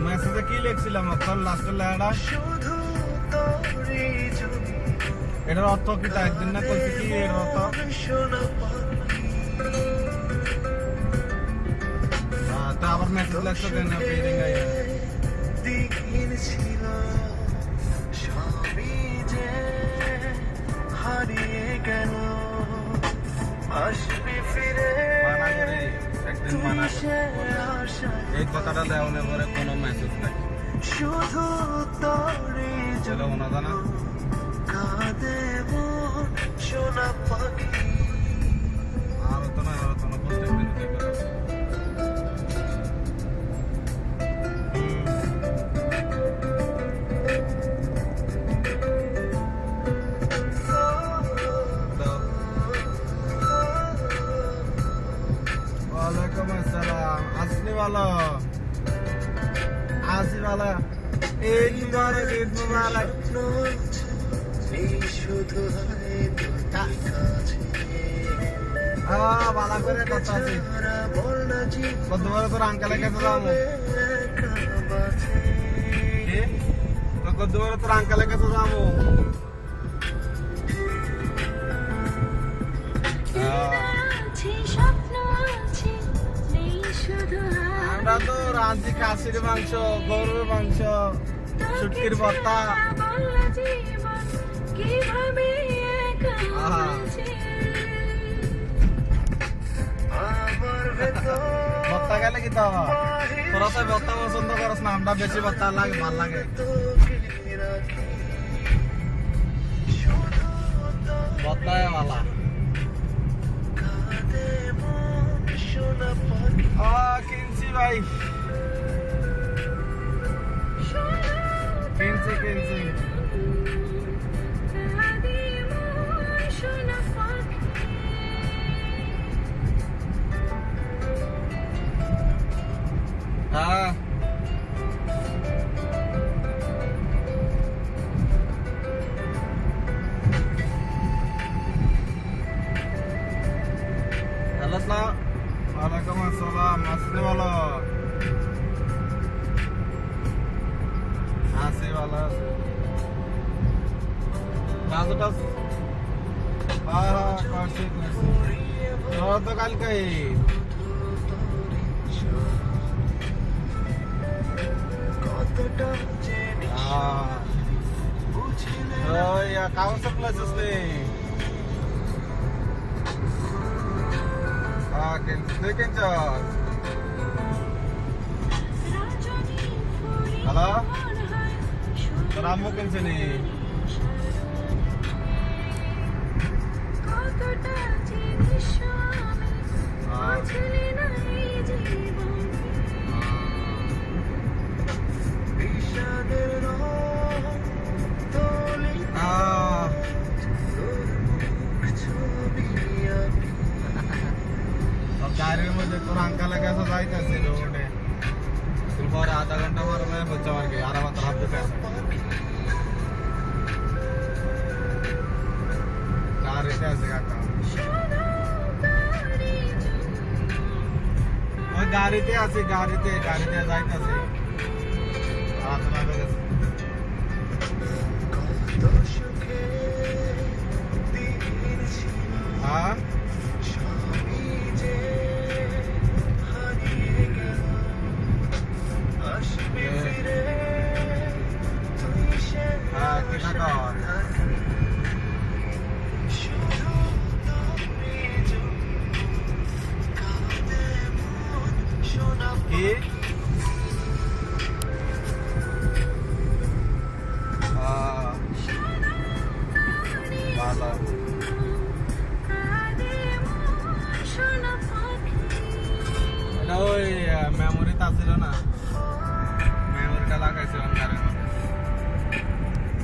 মেসেজে কি লিখছিলাম তোর লাস্টের লেখাটা? এটার অর্থ কি? তা একদিন না কইছি কি এর অর্থ? তা আবার মেসেজ লাগছে কেন? পেরিং আইয়া দিন ছিল সবই যে হারিয়ে গেল, আসবি ফিরে মানা করে একদিন মানা এই কথাটা দেওয়ার পরে কোনো মেসেজ নাই, শুধু তোরই চলো না জানা কাঁদে মন সোনা পাখি। আর তো না বুঝতে পেরেছি আসিওয়ালা ঈদ মুবারক, ঈদ মুবারক। ভালো করে কথা আছে কত বড় তোর আঙ্কেলের কাছে যাবো, কত বড় তোর আঙ্কেলের কাছে যাবো। আমরা তো রাঁধছি খাসির মাংস, গরুর মাংস, শুটকির ভর্তা। ভর্তা গেলে কি তো তোরা তো ভর্তা পছন্দ করস না, আমরা বেশি ভর্তা লাগে, ভাল লাগে। ভর্তায় ভালা কিনছি ভাই, কিনছি হ্যাঁ। হ্যালো আসসালাম ওয়ালাইকুম আসসালাম, আসলে ভালো আছি, ভালো আছি। কাজটা করছি তো কালকে কাগজ প্লেসেস নেই, দেখেন হ্যালো তোর আম্মু কিনছে নি? গাড়ির মধ্যে তোর আঙ্কালের কাছে যাইতেছি রোডে, পরে আধা ঘন্টা পর বলছে আর কি আর আমার হাত দিতে আছে গাড়িতে আছে কাকা, ওই গাড়িতে আছি, গাড়িতে যাইতেছি হাত লাগা গেছে। হ্যাঁ ওই মেমোরি তা ছিল না।